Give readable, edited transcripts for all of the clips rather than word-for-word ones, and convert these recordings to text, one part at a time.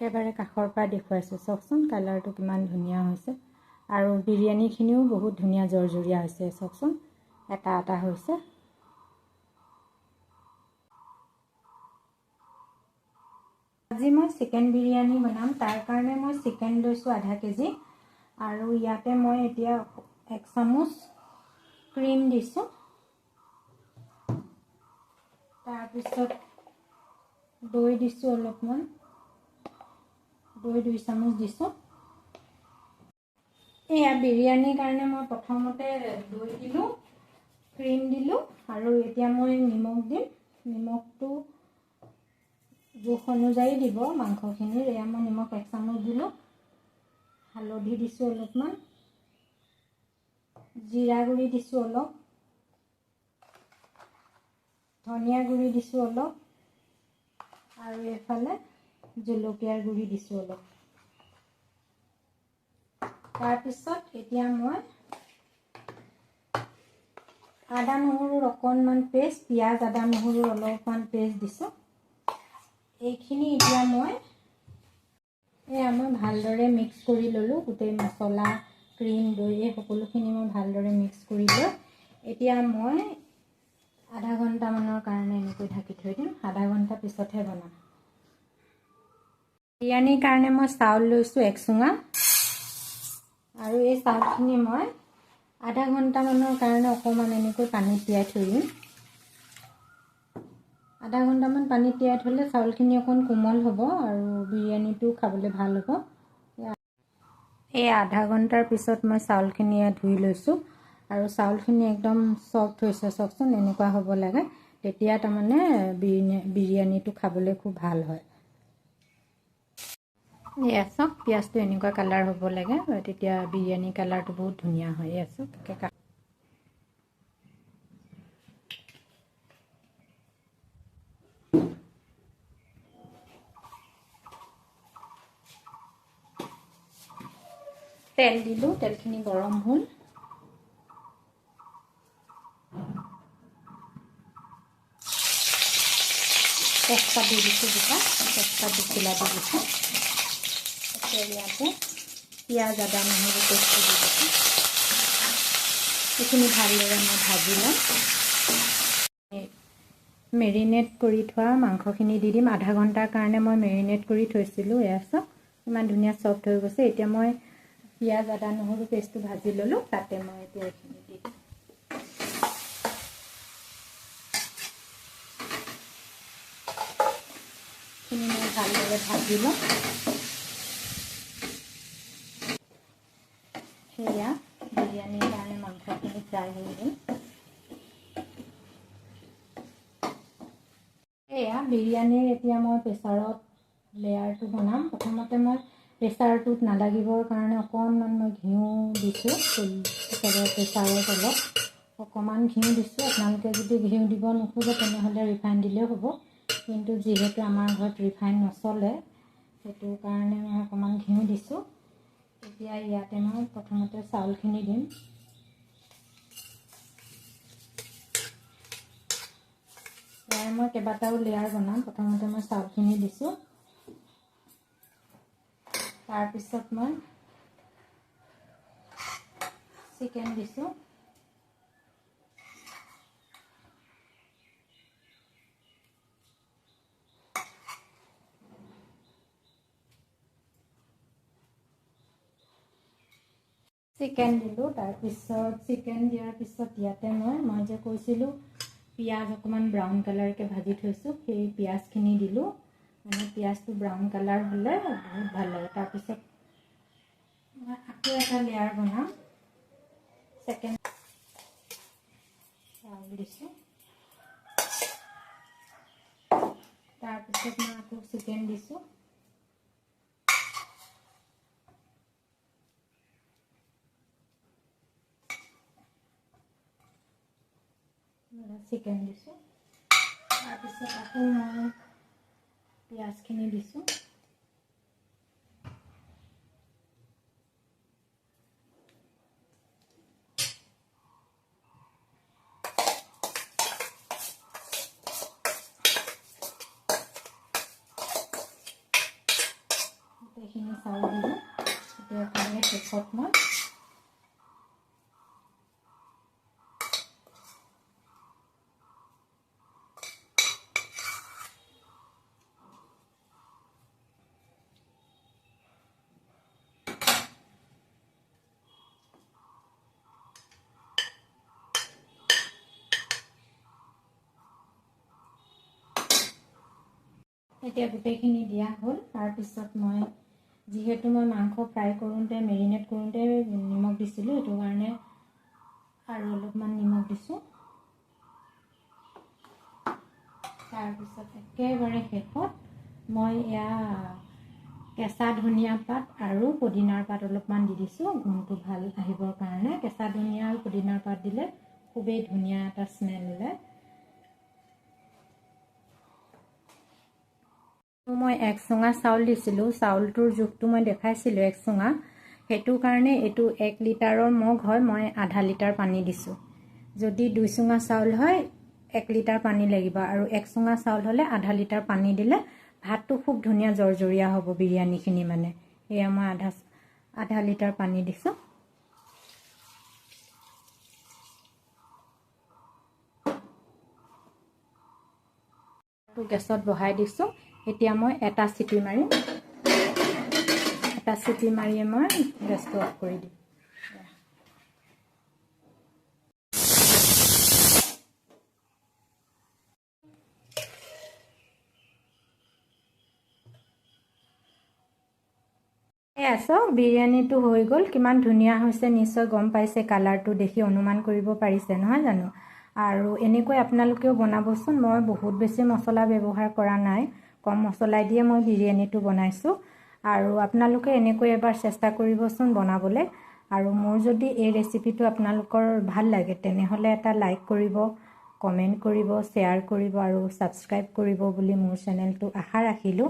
একেবাৰে কাষৰ পৰা দেখুৱাইছোঁ চাওকচোন কালাৰটো কিমান ধুনীয়া হৈছে আৰু বিৰিয়ানীখিনিও বহুত ধুনীয়া জৰজৰীয়া হৈছে চাওকচোন এটা এটা হৈছে। আজি মই চিকেন বিৰিয়ানী বনাম, তাৰ কাৰণে মই চিকেন লৈছোঁ আধা কেজি আৰু ইয়াতে মই এতিয়া 1 চামুচ ক্ৰীম দিছোঁ, তাৰপিছত দৈ দিছোঁ অলপমান, দৈ 2 চামুচ দিছোঁ। এয়া বিৰিয়ানীৰ কাৰণে মই প্ৰথমতে দৈ দিলোঁ, ক্ৰীম দিলোঁ আৰু এতিয়া মই নিমখ দিম। নিমখটো জোখ অনুযায়ী দিব মাংসখিনিৰ। এয়া মই নিমখ 1 চামুচ দিলোঁ, হালধি দিছোঁ অলপমান, জিৰা গুড়ি দিছোঁ অলপ, ধনিয়া গুড়ি দিছোঁ অলপ আৰু এইফালে জলকীয়াৰ গুড়ি দিছোঁ অলপ। তাৰপিছত এতিয়া মই আদা নহৰুৰ অকণমান পেষ্ট, পিঁয়াজ আদা নহৰুৰ অলপমান পেষ্ট দিছোঁ। এইখিনি এতিয়া মই ভালদৰে মিক্স কৰি ল'লোঁ। গোটেই মছলা, ক্ৰীম, দৈ এই সকলোখিনি মই ভালদৰে মিক্স কৰি লৈ এতিয়া মই আধা ঘণ্টামানৰ কাৰণে এনেকৈ ঢাকি থৈ দিম। আধা ঘণ্টা পিছতহে বনাম। বিৰিয়ানীৰ কাৰণে মই চাউল লৈছোঁ 1 চুঙা আৰু এই চাউলখিনি মই আধা ঘণ্টামানৰ কাৰণে অকণমান এনেকৈ পানীত তিয়াই থৈ দিম। আধা ঘণ্টামান পানীত তিয়াই থ'লে চাউলখিনি অকণ কোমল হ'ব আৰু বিৰিয়ানীটো খাবলৈ ভাল হ'ব। এই আধা ঘণ্টাৰ পিছত মই চাউলখিনি ধুই লৈছোঁ আৰু চাউলখিনি একদম ছফ্ট হৈছে চাওকচোন, এনেকুৱা হ'ব লাগে। তেতিয়া তাৰমানে বিৰিয়ানীটো খাবলৈ খুব ভাল হয়। এয়া চাওক, পিঁয়াজটো এনেকুৱা কালাৰ হ'ব লাগে, তেতিয়া বিৰিয়ানী কালাৰটো বহুত ধুনীয়া হয়। এয়া চাওক, তেল দিলোঁ, তেলখিনি গৰম হ'ল। তেজপাত দি দিছোঁ দুটা, তেজপাত দুখিলা দি দিছোঁ। ইয়াতে পিঁয়াজ আদা নহৰু পেষ্টটো দি দিছোঁ। এইখিনি ভালদৰে মই ভাজি ল'ম। মেৰিনেট কৰি থোৱা মাংসখিনি দি দিম। আধা ঘণ্টাৰ কাৰণে মই মেৰিনেট কৰি থৈছিলোঁ। এয়া চাওক ইমান ধুনীয়া ছফ্ট হৈ গৈছে। এতিয়া মই পিঁয়াজ আদা নহৰু পেষ্টটো ভাজি ল'লোঁ, তাতে মই এতিয়া এইখিনি দি দিম। এইখিনি মই ভালদৰে ভাজি ল'ম। সেয়া বিৰিয়ানীৰ কাৰণে মাংসখিনি ফ্ৰাই হৈ গ'ল। এয়া বিৰিয়ানীৰ এতিয়া মই প্ৰেছাৰত লেয়াৰটো বনাম। প্ৰথমতে মই প্ৰেছাৰটোত নালাগিবৰ কাৰণে অকণমান মই ঘিউ দিছোঁ। একেবাৰে প্ৰেছাৰৰ তলত অকণমান ঘিউ দিছোঁ। আপোনালোকে যদি ঘিউ দিব নোখোজে তেনেহ'লে ৰিফাইন দিলেও হ'ব, কিন্তু যিহেতু আমাৰ ঘৰত ৰিফাইন নচলে সেইটো কাৰণে মই অকণমান ঘিউ দিছোঁ। এতিয়া ইয়াতে মই প্ৰথমতে চাউলখিনি দিম। মই কেইবাটাও লেয়াৰ বনাম। প্ৰথমতে মই চাউলখিনি দিছোঁ, তাৰপিছত মই চিকেন দিছোঁ, চিকেন দিলোঁ। তাৰপিছত চিকেন দিয়াৰ পিছত ইয়াতে মই যে কৈছিলোঁ পিঁয়াজ অকণমান ব্ৰাউন কালাৰকৈ ভাজি থৈছোঁ, সেই পিঁয়াজখিনি দিলোঁ। মানে পিঁয়াজটো ব্ৰাউন কালাৰ হ'লে বহুত ভাল লাগে। তাৰপিছত মই আকৌ এটা লেয়াৰ বনাম। ছেকেণ্ড চাউল দিছোঁ, তাৰপিছত মই আকৌ চিকেন দিছোঁ, চিকেন দিছোঁ, তাৰপিছত আকৌ মই পিঁয়াজখিনি দিছোঁ, এইখিনি চাউল দিলোঁ এতিয়া একেবাৰে শেষত মই এতিয়া গোটেইখিনি দিয়া হ'ল তাৰপিছত মই যিহেতু মই মাংস ফ্ৰাই কৰোঁতে মেৰিনেট কৰোঁতে নিমখ দিছিলোঁ সেইটো কাৰণে আৰু অলপমান নিমখ দিছোঁ তাৰপিছত একেবাৰে শেষত মই এয়া কেঁচা ধনিয়া পাত আৰু পুদিনাৰ পাত অলপমান দি দিছোঁ গোন্ধটো ভাল আহিবৰ কাৰণে কেঁচা ধনিয়া আৰু পুদিনাৰ পাত দিলে খুবেই ধুনীয়া এটা স্মেল ওলায় মই 1 চুঙা চাউল দিছিলোঁ চাউলটোৰ জোখটো মই দেখাইছিলোঁ 1 চুঙা সেইটো কাৰণে এইটো 1 লিটাৰৰ মগ হয় মই আধা লিটাৰ পানী দিছোঁ যদি 2 চুঙা চাউল হয় 1 লিটাৰ পানী লাগিব আৰু 1 চুঙা চাউল হ'লে আধা লিটাৰ পানী দিলে ভাতটো খুব ধুনীয়া জৰজৰীয়া হ'ব বিৰিয়ানীখিনি মানে এয়া মই আধা লিটাৰ পানী দিছোঁ গেছত বহাই দিছোঁ এতিয়া মই এটা চিটি মাৰিম এটা চিটি মাৰিয়ে মই গেছটো অফ কৰি দিম এয়া চাওক বিৰিয়ানীটো হৈ গ'ল কিমান ধুনীয়া হৈছে নিশ্চয় গম পাইছে কালাৰটো দেখি অনুমান কৰিব পাৰিছে নহয় জানো আৰু এনেকৈ আপোনালোকেও বনাবচোন মই বহুত বেছি মছলা ব্যৱহাৰ কৰা নাই কম মছলাই দিয়ে মই বিৰিয়ানীটো বনাইছোঁ আৰু আপোনালোকে এনেকৈ এবাৰ চেষ্টা কৰিবচোন বনাবলৈ আৰু মোৰ যদি এই ৰেচিপিটো আপোনালোকৰ ভাল লাগে তেনেহ'লে এটা লাইক কৰিব কমেণ্ট কৰিব শ্বেয়াৰ কৰিব আৰু ছাবস্ক্ৰাইব কৰিব বুলি মোৰ চেনেলটো আশা ৰাখিলোঁ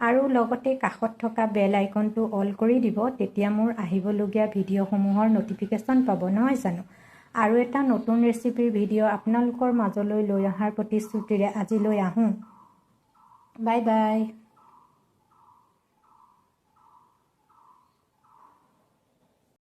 আৰু লগতে কাষত থকা বেল আইকনটো অল কৰি দিব তেতিয়া মোৰ আহিবলগীয়া ভিডিঅ'সমূহৰ নটিফিকেশ্যন পাব নহয় জানো আৰু এটা নতুন ৰেচিপিৰ ভিডিঅ' আপোনালোকৰ মাজলৈ লৈ অহাৰ প্ৰতিশ্ৰুতিৰে আজিলৈ আহোঁ বাই বাই